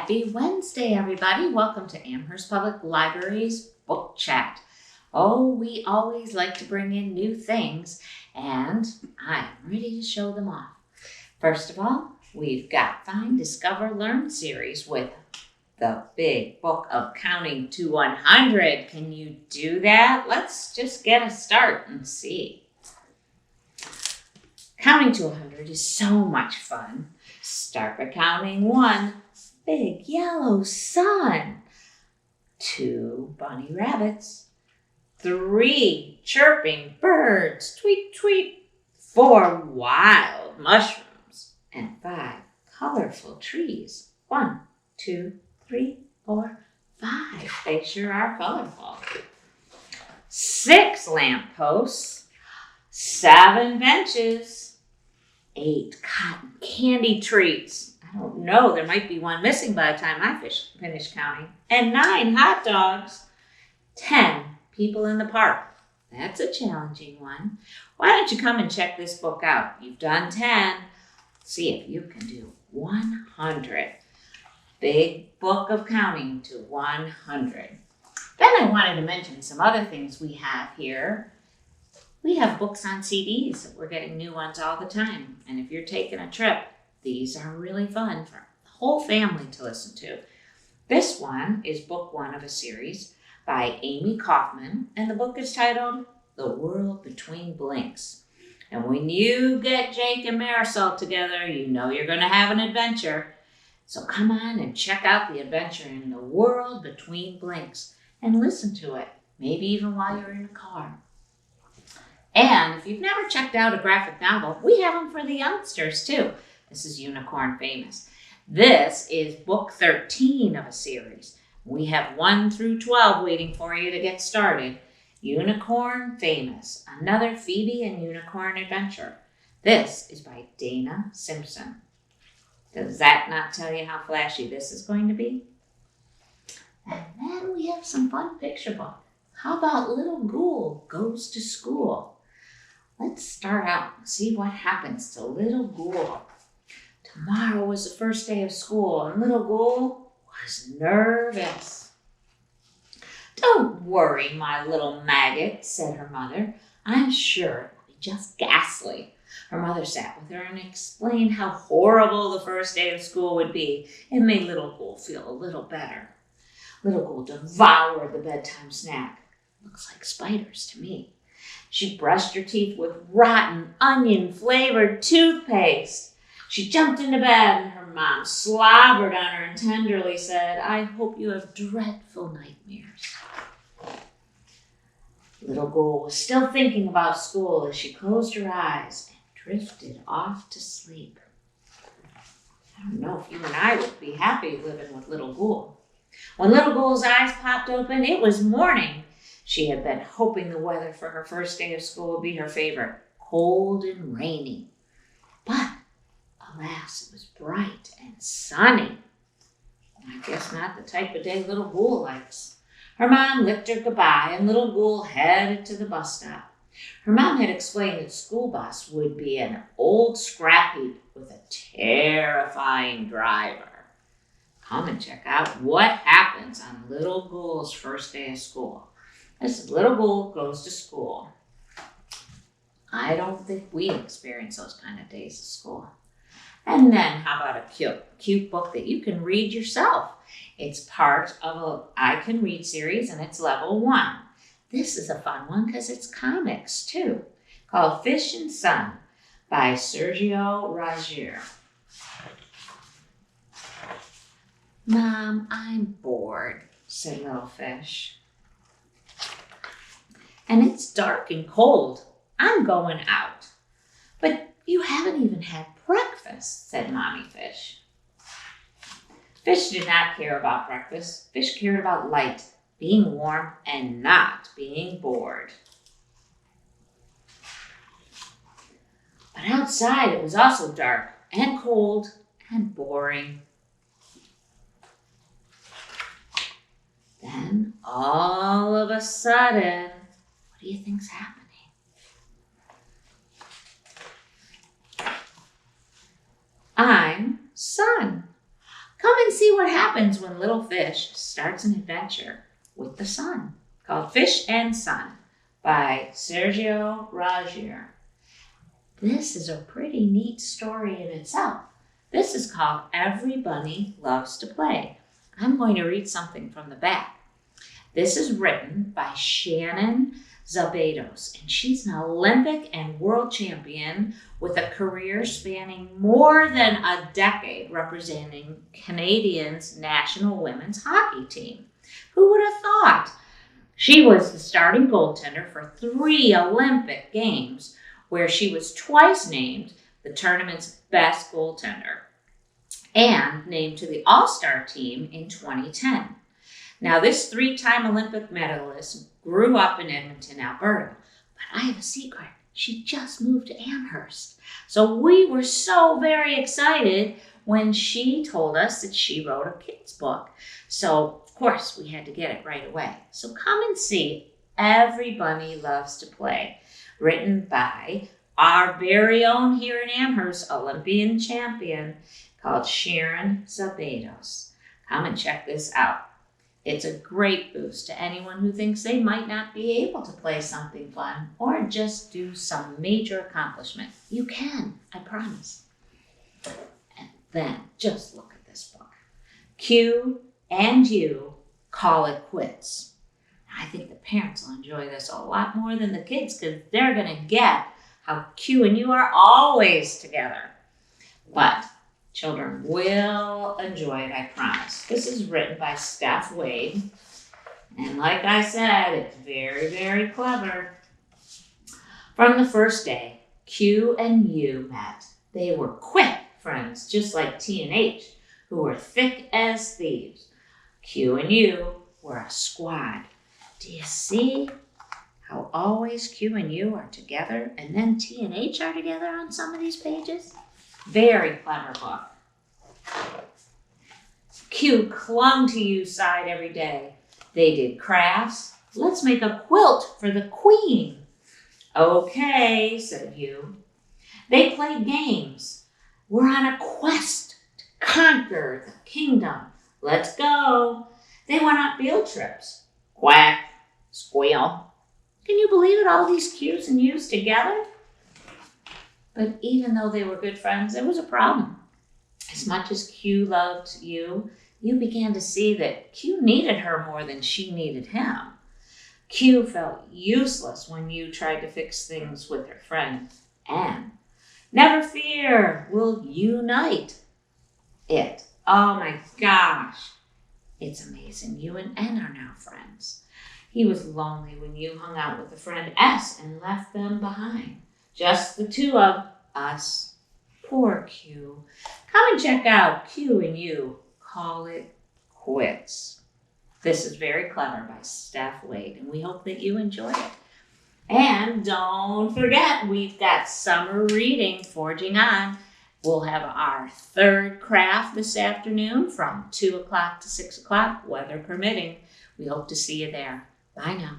Happy Wednesday, everybody. Welcome to Amherst Public Library's Book Chat. Oh, we always like to bring in new things, and I'm ready to show them off. First of all, we've got Find, Discover, Learn series with the big book of counting to 100. Can you do that? Let's just get a start and see. Counting to 100 is so much fun. Start by counting 1. Big yellow sun. 2 bunny rabbits. 3 chirping birds. Tweet, tweet. 4 wild mushrooms. And 5 colorful trees. 1, 2, 3, 4, 5. They sure are colorful. 6 lampposts. 7 benches. 8 cotton candy treats. I don't know, there might be one missing by the time I finish counting. And 9 hot dogs. 10 people in the park. That's a challenging one. Why don't you come and check this book out? You've done 10. See if you can do 100. Big book of counting to 100. Then I wanted to mention some other things we have here. We have books on CDs. We're getting new ones all the time. And if you're taking a trip, these are really fun for the whole family to listen to. This one is book 1 of a series by Amy Kaufman, and the book is titled The World Between Blinks. And when you get Jake and Marisol together, you know you're going to have an adventure. So come on and check out the adventure in The World Between Blinks and listen to it, maybe even while you're in the car. And if you've never checked out a graphic novel, we have them for the youngsters too. This is Unicorn Famous. This is book 13 of a series. We have 1 through 12 waiting for you to get started. Unicorn Famous, another Phoebe and Unicorn adventure. This is by Dana Simpson. Does that not tell you how flashy this is going to be? And then we have some fun picture book. How about Little Ghoul Goes to School? Let's start out and see what happens to Little Ghoul. Tomorrow was the first day of school, and Little Ghoul was nervous. "Don't worry, my little maggot," said her mother. "I'm sure it will be just ghastly." Her mother sat with her and explained how horrible the first day of school would be. It made Little Ghoul feel a little better. Little Ghoul devoured the bedtime snack. Looks like spiders to me. She brushed her teeth with rotten onion-flavored toothpaste. She jumped into bed and her mom slobbered on her and tenderly said, "I hope you have dreadful nightmares." Little Ghoul was still thinking about school as she closed her eyes and drifted off to sleep. I don't know if you and I would be happy living with Little Ghoul. When Little Ghoul's eyes popped open, it was morning. She had been hoping the weather for her first day of school would be her favorite, cold and rainy. But alas, it was bright and sunny. I guess not the type of day Little Ghoul likes. Her mom licked her goodbye, and Little Ghoul headed to the bus stop. Her mom had explained that the school bus would be an old scrap heap with a terrifying driver. Come and check out what happens on Little Ghoul's first day of school. This is Little Ghoul Goes to School. I don't think we experience those kind of days at school. And then how about a cute book that you can read yourself? It's part of a I Can Read series, and it's level 1. This is a fun one because it's comics too, called Fish and Sun by Sergio Raggier. "Mom, I'm bored," said Little Fish. "And it's dark and cold. I'm going out." "But you haven't even had breakfast," said Mommy Fish. Fish did not care about breakfast. Fish cared about light, being warm, and not being bored. But outside it was also dark and cold and boring. Then all of a sudden, what do you think's happening? I'm Sun. Come and see what happens when little fish starts an adventure with the sun, called Fish and Sun by Sergio Ragier. This is a pretty neat story in itself. This is called Every Bunny Loves to Play. I'm going to read something from the back. This is written by Shannon Zabados, and she's an Olympic and world champion with a career spanning more than a decade representing Canadians' national women's hockey team. Who would have thought? She was the starting goaltender for 3 Olympic Games, where she was twice named the tournament's best goaltender and named to the All-Star team in 2010. Now, this 3-time Olympic medalist grew up in Edmonton, Alberta, but I have a secret. She just moved to Amherst. So we were so very excited when she told us that she wrote a kid's book. So, of course, we had to get it right away. So come and see Every Bunny Loves to Play, written by our very own here in Amherst, Olympian champion, called Sharon Zabados. Come and check this out. It's a great boost to anyone who thinks they might not be able to play something fun or just do some major accomplishment. You can, I promise. And then just look at this book. Q and you call it quits. I think the parents will enjoy this a lot more than the kids because they're going to get how Q and you are always together. But children will enjoy it, I promise. This is written by Steph Wade. And like I said, it's very, very clever. From the first day, Q and you met. They were quick friends, just like T and H, who were thick as thieves. Q and you were a squad. Do you see how always Q and you are together and then T and H are together on some of these pages? Very clever book. Q clung to U's side every day. They did crafts. Let's make a quilt for the queen. Okay, said U. They played games. We're on a quest to conquer the kingdom. Let's go. They went on field trips. Quack, squeal. Can you believe it? All these Q's and U's together? But even though they were good friends, there was a problem. As much as Q loved U, U began to see that Q needed her more than she needed him. Q felt useless when U tried to fix things with her friend N. Never fear, we'll unite it. Oh my gosh. It's amazing. U and N are now friends. He was lonely when U hung out with a friend S and left them behind. Just the two of us. Poor Q. Come and check out Q and You Call It Quits. This is very clever by Steph Wade, and we hope that you enjoy it. And don't forget, we've got summer reading forging on. We'll have our 3rd craft this afternoon from 2 o'clock to 6 o'clock, weather permitting. We hope to see you there. Bye now.